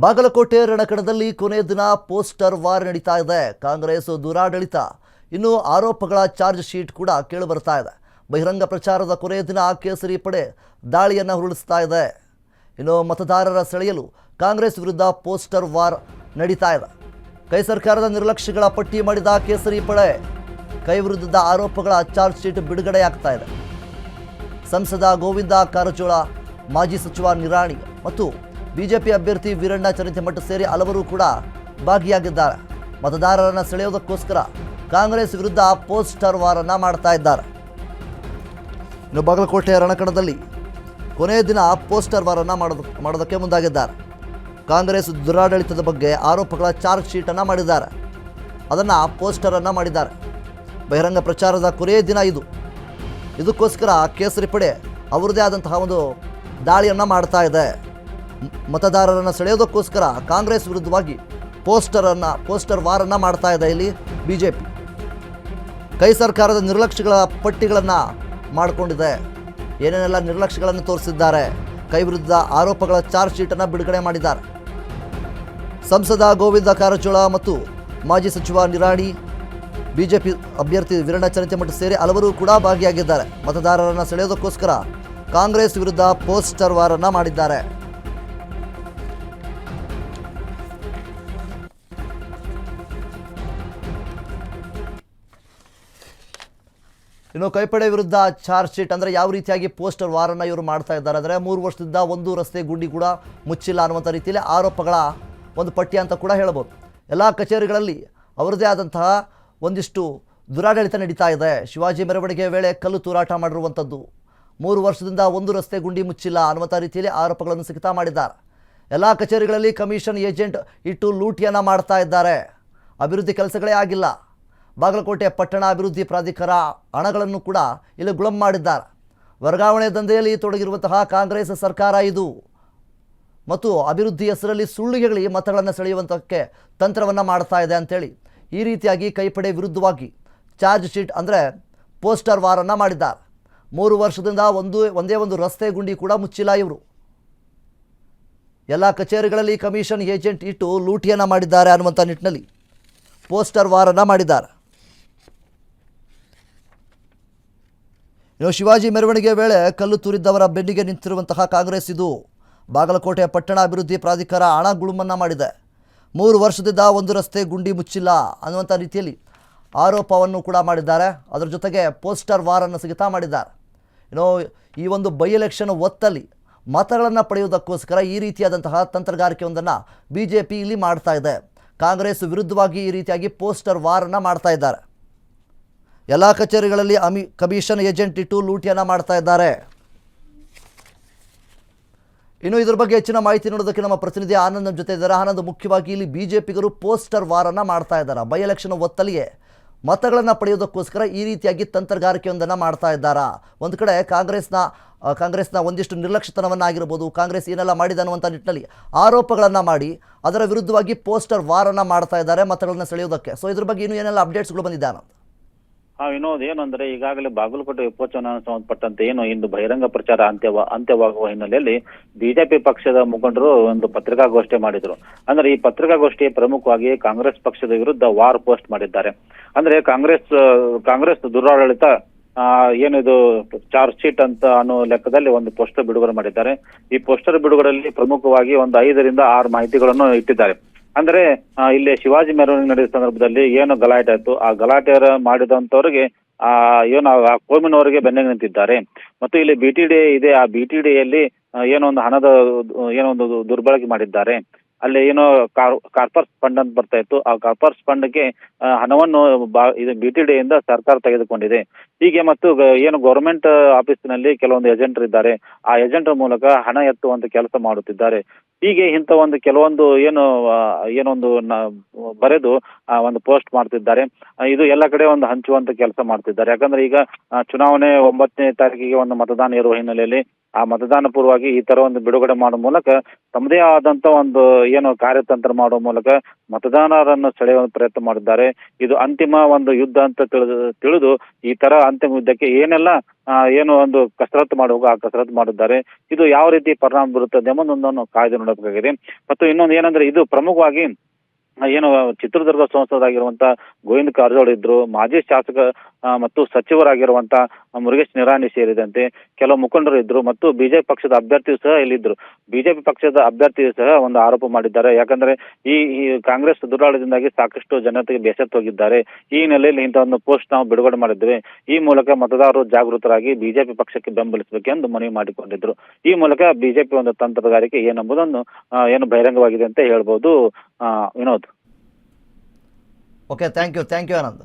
ಬಾಗಲಕೋಟೆ ರಣಕಣದಲ್ಲಿ ಕೊನೆ ದಿನ poster war ನಡೀತಾ ಇದೆ. ಕಾಂಗ್ರೆಸ್ ದುರಾಡಳಿತ, ಇನ್ನು ಆರೋಪಗಳ ಚಾರ್ಜ್ ಶೀಟ್ ಕೂಡ ಕೇಳಿ ಬರ್ತಾ ಇದೆ. ಬಹಿರಂಗ ಪ್ರಚಾರದ ಕೊನೆ ದಿನ ಕೇಸರಿ ಪಡೆ ದಾಳಿಯನ್ನು ಹುರುಳಿಸ್ತಾ ಇದೆ. ಇನ್ನು ಮತದಾರರ ಸೆಳೆಯಲು ಕಾಂಗ್ರೆಸ್ ವಿರುದ್ಧ ಪೋಸ್ಟರ್ ವಾರ್ ನಡೀತಾ ಇದೆ. ಕೈ ಸರ್ಕಾರದ ನಿರ್ಲಕ್ಷ್ಯಗಳ ಪಟ್ಟಿ ಮಾಡಿದ ಕೇಸರಿ ಪಡೆ ಕೈ ವಿರುದ್ಧದ ಆರೋಪಗಳ ಚಾರ್ಜ್ ಶೀಟ್ ಬಿಡುಗಡೆಯಾಗ್ತಾ ಇದೆ. ಸಂಸದ ಗೋವಿಂದ ಕಾರಜೋಳ, ಮಾಜಿ ಸಚಿವ ನಿರಾಣಿ ಮತ್ತು ಬಿಜೆಪಿ ಅಭ್ಯರ್ಥಿ ವೀರಣ್ಣ ಚರಿತೆಮಠ ಸೇರಿ ಹಲವರು ಕೂಡ ಭಾಗಿಯಾಗಿದ್ದಾರೆ. ಮತದಾರರನ್ನು ಸೆಳೆಯೋದಕ್ಕೋಸ್ಕರ ಕಾಂಗ್ರೆಸ್ ವಿರುದ್ಧ ಪೋಸ್ಟರ್ ವಾರನ್ನ ಮಾಡ್ತಾ ಇದ್ದಾರೆ. ಇನ್ನು ಬಾಗಲಕೋಟೆ ರಣಕಣದಲ್ಲಿ ಕೊನೆಯ ದಿನ ಪೋಸ್ಟರ್ ವಾರನ್ನ ಮಾಡೋದಕ್ಕೆ ಮುಂದಾಗಿದ್ದಾರೆ. ಕಾಂಗ್ರೆಸ್ ದುರಾಡಳಿತದ ಬಗ್ಗೆ ಆರೋಪಗಳ ಚಾರ್ಜ್ ಶೀಟನ್ನು ಮಾಡಿದ್ದಾರೆ. ಅದನ್ನು ಪೋಸ್ಟರನ್ನು ಮಾಡಿದ್ದಾರೆ. ಬಹಿರಂಗ ಪ್ರಚಾರದ ಕೊನೆಯ ದಿನ ಇದಕ್ಕೋಸ್ಕರ ಕೇಸರಿ ಪಡೆ ಅವರದೇ ಆದಂತಹ ಒಂದು ದಾಳಿಯನ್ನು ಮಾಡ್ತಾ ಇದೆ. ಮತದಾರರನ್ನು ಸೆಳೆಯೋದಕ್ಕೋಸ್ಕರ ಕಾಂಗ್ರೆಸ್ ವಿರುದ್ಧವಾಗಿ ಪೋಸ್ಟರ್ ವಾರನ್ನು ಮಾಡ್ತಾ ಇದೆ. ಇಲ್ಲಿ ಬಿಜೆಪಿ ಕೈ ಸರ್ಕಾರದ ನಿರ್ಲಕ್ಷ್ಯಗಳ ಪಟ್ಟಿಗಳನ್ನು ಮಾಡಿಕೊಂಡಿದೆ. ಏನೇನೆಲ್ಲ ನಿರ್ಲಕ್ಷ್ಯಗಳನ್ನು ತೋರಿಸಿದ್ದಾರೆ, ಕೈ ವಿರುದ್ಧ ಆರೋಪಗಳ ಚಾರ್ಜ್ ಶೀಟನ್ನು ಬಿಡುಗಡೆ ಮಾಡಿದ್ದಾರೆ. ಸಂಸದ ಗೋವಿಂದ ಕಾರಜೋಳ ಮತ್ತು ಮಾಜಿ ಸಚಿವ ನಿರಾಣಿ, ಬಿಜೆಪಿ ಅಭ್ಯರ್ಥಿ ವೀರಣ್ಣ ಚರಿತೆಮಠ ಸೇರಿ ಹಲವರು ಕೂಡ ಭಾಗಿಯಾಗಿದ್ದಾರೆ. ಮತದಾರರನ್ನು ಸೆಳೆಯೋದಕ್ಕೋಸ್ಕರ ಕಾಂಗ್ರೆಸ್ ವಿರುದ್ಧ ಪೋಸ್ಟರ್ ವಾರನ್ನು ಮಾಡಿದ್ದಾರೆ. ಇನ್ನು ಕೈಪಡೆ ವಿರುದ್ಧ ಚಾರ್ಜ್ ಶೀಟ್ ಅಂದರೆ ಯಾವ ರೀತಿಯಾಗಿ ಪೋಸ್ಟರ್ ವಾರನ್ನು ಇವರು ಮಾಡ್ತಾ ಇದ್ದಾರೆ ಅಂದರೆ 3 ವರ್ಷದಿಂದ ಒಂದು ರಸ್ತೆ ಗುಂಡಿ ಕೂಡ ಮುಚ್ಚಿಲ್ಲ ಅನ್ನುವಂಥ ರೀತಿಯಲ್ಲಿ ಆರೋಪಗಳ ಒಂದು ಪಟ್ಟಿ ಅಂತ ಕೂಡ ಹೇಳ್ಬೋದು. ಎಲ್ಲ ಕಚೇರಿಗಳಲ್ಲಿ ಅವರದೇ ಆದಂತಹ ಒಂದಿಷ್ಟು ದುರಾಡಳಿತ ನಡೀತಾ ಇದೆ. ಶಿವಾಜಿ ಮೆರವಣಿಗೆ ವೇಳೆ ಕಲ್ಲು ತೂರಾಟ ಮಾಡಿರುವಂಥದ್ದು, 3 ವರ್ಷದಿಂದ ಒಂದು ರಸ್ತೆ ಗುಂಡಿ ಮುಚ್ಚಿಲ್ಲ ಅನ್ನುವಂಥ ರೀತಿಯಲ್ಲಿ ಆರೋಪಗಳನ್ನು ಸಿಗ್ತಾ ಮಾಡಿದ್ದಾರೆ. ಎಲ್ಲ ಕಚೇರಿಗಳಲ್ಲಿ ಕಮಿಷನ್ ಏಜೆಂಟ್ ಇಟ್ಟು ಲೂಟಿಯನ್ನು ಮಾಡ್ತಾ ಇದ್ದಾರೆ. ಅಭಿವೃದ್ಧಿ ಕೆಲಸಗಳೇ ಆಗಿಲ್ಲ. ಬಾಗಲಕೋಟೆ ಪಟ್ಟಣ ಅಭಿವೃದ್ಧಿ ಪ್ರಾಧಿಕಾರ ಹಣಗಳನ್ನು ಕೂಡ ಇಲ್ಲಿ ಗುಳಂ ಮಾಡಿದ್ದಾರೆ. ವರ್ಗಾವಣೆ ದಂಧೆಯಲ್ಲಿ ತೊಡಗಿರುವಂತಹ ಕಾಂಗ್ರೆಸ್ ಸರ್ಕಾರ ಇದು ಮತ್ತು ಅಭಿವೃದ್ಧಿ ಹೆಸರಲ್ಲಿ ಸುಳ್ಳು ಹೇಳಿ ಮತಗಳನ್ನು ಸೆಳೆಯುವಂಥಕ್ಕೆ ತಂತ್ರವನ್ನು ಮಾಡ್ತಾ ಇದೆ ಅಂತೇಳಿ ಈ ರೀತಿಯಾಗಿ ಕೈಪಡೆ ವಿರುದ್ಧವಾಗಿ ಚಾರ್ಜ್ ಶೀಟ್ ಅಂದರೆ ಪೋಸ್ಟರ್ ವಾರನ್ನು ಮಾಡಿದ್ದಾರೆ. 3 ವರ್ಷದಿಂದ ಒಂದೇ ಒಂದು ರಸ್ತೆ ಗುಂಡಿ ಕೂಡ ಮುಚ್ಚಿಲ್ಲ ಇವರು. ಎಲ್ಲ ಕಚೇರಿಗಳಲ್ಲಿ ಕಮಿಷನ್ ಏಜೆಂಟ್ ಇಟ್ಟು ಲೂಟಿಯನ್ನು ಮಾಡಿದ್ದಾರೆ ಅನ್ನುವಂಥ ನಿಟ್ಟಿನಲ್ಲಿ ಪೋಸ್ಟರ್ ವಾರನ್ನು ಮಾಡಿದ್ದಾರೆ. ಇನ್ನು ಶಿವಾಜಿ ಮೆರವಣಿಗೆ ವೇಳೆ ಕಲ್ಲು ತೂರಿದ್ದವರ ಬೆನ್ನಿಗೆ ನಿಂತಿರುವಂತಹ ಕಾಂಗ್ರೆಸ್ ಇದು. ಬಾಗಲಕೋಟೆ ಪಟ್ಟಣ ಅಭಿವೃದ್ಧಿ ಪ್ರಾಧಿಕಾರ ಹಣ ಗುಳುಮನ್ನು ಮಾಡಿದೆ. 3 ವರ್ಷದಿಂದ ಒಂದು ರಸ್ತೆ ಗುಂಡಿ ಮುಚ್ಚಿಲ್ಲ ಅನ್ನುವಂಥ ರೀತಿಯಲ್ಲಿ ಆರೋಪವನ್ನು ಕೂಡ ಮಾಡಿದ್ದಾರೆ. ಅದರ ಜೊತೆಗೆ ಪೋಸ್ಟರ್ ವಾರನ್ನು ಸಿಗುತ್ತಾ ಮಾಡಿದ್ದಾರೆ. ಇನ್ನು ಈ ಒಂದು ಬೈ ಎಲೆಕ್ಷನ್ ಒತ್ತಲ್ಲಿ ಮತಗಳನ್ನು ಪಡೆಯುವುದಕ್ಕೋಸ್ಕರ ಈ ರೀತಿಯಾದಂತಹ ತಂತ್ರಗಾರಿಕೆಯೊಂದನ್ನು ಬಿಜೆಪಿ ಇಲ್ಲಿ ಮಾಡ್ತಾ ಇದೆ. ಕಾಂಗ್ರೆಸ್ ವಿರುದ್ಧವಾಗಿ ಈ ರೀತಿಯಾಗಿ ಪೋಸ್ಟರ್ ವಾರನ್ನು ಮಾಡ್ತಾ ಇದ್ದಾರೆ. ಎಲ್ಲ ಕಚೇರಿಗಳಲ್ಲಿ ಕಮಿಷನ್ ಏಜೆಂಟ್ ಇಟ್ಟು ಲೂಟಿಯನ್ನು ಮಾಡ್ತಾ ಇದ್ದಾರೆ. ಇನ್ನು ಇದ್ರ ಬಗ್ಗೆ ಹೆಚ್ಚಿನ ಮಾಹಿತಿ ನೋಡೋದಕ್ಕೆ ನಮ್ಮ ಪ್ರತಿನಿಧಿ ಆನಂದ್ ನಮ್ಮ ಜೊತೆ ಇದ್ದಾರೆ. ಆನಂದ್, ಮುಖ್ಯವಾಗಿ ಇಲ್ಲಿ ಬಿಜೆಪಿಗರು ಪೋಸ್ಟರ್ ವಾರನ್ನು ಮಾಡ್ತಾ ಇದ್ದಾರೆ. ಬೈ ಎಲೆಕ್ಷನ್ ಒತ್ತಲಿಗೆ ಮತಗಳನ್ನು ಪಡೆಯೋದಕ್ಕೋಸ್ಕರ ಈ ರೀತಿಯಾಗಿ ತಂತ್ರಗಾರಿಕೆಯೊಂದನ್ನು ಮಾಡ್ತಾ ಇದ್ದಾರಾ? ಒಂದು ಕಡೆ ಕಾಂಗ್ರೆಸ್ನ ಒಂದಿಷ್ಟು ನಿರ್ಲಕ್ಷ್ಯತನವನ್ನಾಗಿರ್ಬೋದು, ಕಾಂಗ್ರೆಸ್ ಏನೆಲ್ಲ ಮಾಡಿದೆ ಅನ್ನುವಂಥ ನಿಟ್ಟಿನಲ್ಲಿ ಆರೋಪಗಳನ್ನು ಮಾಡಿ ಅದರ ವಿರುದ್ಧವಾಗಿ ಪೋಸ್ಟರ್ ವಾರನ್ನು ಮಾಡ್ತಾ ಇದ್ದಾರೆ ಮತಗಳನ್ನು ಸೆಳೆಯೋದಕ್ಕೆ. ಸೊ ಇದ್ರ ಬಗ್ಗೆ ಇನ್ನೂ ಏನೆಲ್ಲ ಅಪ್ಡೇಟ್ಸ್ಗಳು ಬಂದಿದೆ ಆನಂದ್? ವಿನೋದ್, ಏನಂದ್ರೆ ಈಗಾಗಲೇ ಬಾಗಲಕೋಟೆ ಉಪಚುನಾವಣೆ ಸಂಬಂಧಪಟ್ಟಂತೆ ಇಂದು ಬಹಿರಂಗ ಪ್ರಚಾರ ಅಂತ್ಯವಾಗುವ ಹಿನ್ನೆಲೆಯಲ್ಲಿ ಬಿಜೆಪಿ ಪಕ್ಷದ ಮುಖಂಡರು ಒಂದು ಪತ್ರಿಕಾಗೋಷ್ಠಿ ಮಾಡಿದ್ರು. ಅಂದ್ರೆ ಈ ಪತ್ರಿಕಾಗೋಷ್ಠಿ ಪ್ರಮುಖವಾಗಿ ಕಾಂಗ್ರೆಸ್ ಪಕ್ಷದ ವಿರುದ್ಧ ವಾರ್ ಪೋಸ್ಟ್ ಮಾಡಿದ್ದಾರೆ. ಅಂದ್ರೆ ಕಾಂಗ್ರೆಸ್ ದುರಾಡಳಿತ ಏನಿದು ಚಾರ್ಜ್ ಶೀಟ್ ಅಂತ ಅನ್ನೋ ಲೆಕ್ಕದಲ್ಲಿ ಒಂದು ಪೋಸ್ಟರ್ ಬಿಡುಗಡೆ ಮಾಡಿದ್ದಾರೆ. ಈ ಪೋಸ್ಟರ್ ಬಿಡುಗಡೆಯಲ್ಲಿ ಪ್ರಮುಖವಾಗಿ ಒಂದು 5 ರಿಂದ 6 ಮಾಹಿತಿಗಳನ್ನು ಇಟ್ಟಿದ್ದಾರೆ. ಅಂದ್ರೆ ಇಲ್ಲಿ ಶಿವಾಜಿ ಮೆರವಣಿಗೆ ನಡೆದ ಸಂದರ್ಭದಲ್ಲಿ ಏನು ಗಲಾಟೆ ಆಯ್ತು, ಆ ಗಲಾಟೆ ಮಾಡಿದಂತವ್ರಿಗೆ ಕೋಮಿನವರಿಗೆ ಬೆನ್ನಿಗೆ ನಿಂತಿದ್ದಾರೆ. ಮತ್ತು ಇಲ್ಲಿ BTD ಇದೆ, ಆ BTDಯಲ್ಲಿ ಏನೊಂದು ಹಣದ ಏನೊಂದು ದುರ್ಬಳಕೆ ಮಾಡಿದ್ದಾರೆ. ಅಲ್ಲಿ ಏನೋ ಕಾರ್ಪಸ್ ಫಂಡ್ ಅಂತ ಬರ್ತಾ ಇತ್ತು, ಆ ಕಾರ್ಪಸ್ ಫಂಡ್ಗೆ ಹಣವನ್ನು ಇದು BTDಯಿಂದ ಸರ್ಕಾರ ತೆಗೆದುಕೊಂಡಿದೆ. ಹೀಗೆ ಮತ್ತು ಏನು ಗೌರ್ಮೆಂಟ್ ಆಫೀಸಿನಲ್ಲಿ ಕೆಲವೊಂದು ಏಜೆಂಟರ್ ಇದ್ದಾರೆ, ಆ ಏಜೆಂಟರ ಮೂಲಕ ಹಣ ಎತ್ತುವಂತ ಕೆಲಸ ಮಾಡುತ್ತಿದ್ದಾರೆ. ಹೀಗೆ ಇಂಥ ಒಂದು ಕೆಲವೊಂದು ಏನೊಂದು ಬರೆದು ಒಂದು ಪೋಸ್ಟ್ ಮಾಡ್ತಿದ್ದಾರೆ. ಇದು ಎಲ್ಲ ಕಡೆ ಒಂದು ಹಂಚುವಂತ ಕೆಲಸ ಮಾಡ್ತಿದ್ದಾರೆ. ಯಾಕಂದ್ರೆ ಈಗ ಚುನಾವಣೆ 9ನೇ ತಾರೀಕಿಗೆ ಒಂದು ಮತದಾನ ಇರುವ ಹಿನ್ನೆಲೆಯಲ್ಲಿ ಆ ಮತದಾನ ಪೂರ್ವವಾಗಿ ಈ ತರ ಒಂದು ಬಿಡುಗಡೆ ಮಾಡುವ ಮೂಲಕ ತಮ್ಮದೇ ಆದಂತ ಒಂದು ಏನು ಕಾರ್ಯತಂತ್ರ ಮಾಡುವ ಮೂಲಕ ಮತದಾರರನ್ನು ಸೆಳೆಯುವ ಪ್ರಯತ್ನ ಮಾಡಿದ್ದಾರೆ. ಇದು ಅಂತಿಮ ಒಂದು ಯುದ್ಧ ಅಂತ ತಿಳಿದು ಈ ತರ ಅಂತಿಮ ಯುದ್ಧಕ್ಕೆ ಏನೆಲ್ಲ ಏನು ಒಂದು ಕಸರತ್ತು ಮಾಡುವಾಗ ಆ ಕಸರತ್ತು ಮಾಡಿದ್ದಾರೆ. ಇದು ಯಾವ ರೀತಿ ಪರಿಣಾಮ ಬೀರುತ್ತದೆ ಎಂಬುದೊಂದನ್ನು ಕಾಯ್ದು ನೋಡಬೇಕಾಗಿದೆ. ಮತ್ತು ಇನ್ನೊಂದು ಏನಂದ್ರೆ ಇದು ಪ್ರಮುಖವಾಗಿ ಏನು ಚಿತ್ರದುರ್ಗ ಸಂಸದರಾಗಿರುವಂತ ಗೋವಿಂದ ಕಾರಜೋಳ ಇದ್ರು, ಮಾಜಿ ಶಾಸಕ ಮತ್ತು ಸಚಿವರಾಗಿರುವಂತ ಮುರುಗೇಶ್ ನಿರಾಣಿ ಸೇರಿದಂತೆ ಕೆಲವು ಮುಖಂಡರು ಇದ್ರು ಮತ್ತು ಬಿಜೆಪಿ ಪಕ್ಷದ ಅಭ್ಯರ್ಥಿಯು ಸಹ ಇಲ್ಲಿದ್ರು. ಬಿಜೆಪಿ ಪಕ್ಷದ ಅಭ್ಯರ್ಥಿಯು ಸಹ ಒಂದು ಆರೋಪ ಮಾಡಿದ್ದಾರೆ. ಯಾಕಂದ್ರೆ ಈ ಕಾಂಗ್ರೆಸ್ ದುರಾಳದಿಂದಾಗಿ ಸಾಕಷ್ಟು ಜನತೆಗೆ ಬೇಸತ್ತು ಹೋಗಿದ್ದಾರೆ. ಈ ಹಿನ್ನೆಲೆಯಲ್ಲಿ ಇಂತಹ ಒಂದು ಪೋಸ್ಟ್ ನಾವು ಬಿಡುಗಡೆ ಮಾಡಿದ್ದೇವೆ. ಈ ಮೂಲಕ ಮತದಾರರು ಜಾಗೃತರಾಗಿ ಬಿಜೆಪಿ ಪಕ್ಷಕ್ಕೆ ಬೆಂಬಲಿಸಬೇಕೆಂದು ಮನವಿ ಮಾಡಿಕೊಂಡಿದ್ರು. ಈ ಮೂಲಕ ಬಿಜೆಪಿ ಒಂದು ತಂತ್ರಗಾರಿಕೆ ಏನೆಂಬುದನ್ನು ಏನು ಬಹಿರಂಗವಾಗಿದೆ ಅಂತ ಹೇಳ್ಬೋದು. Vinod. Okay, thank you Anand.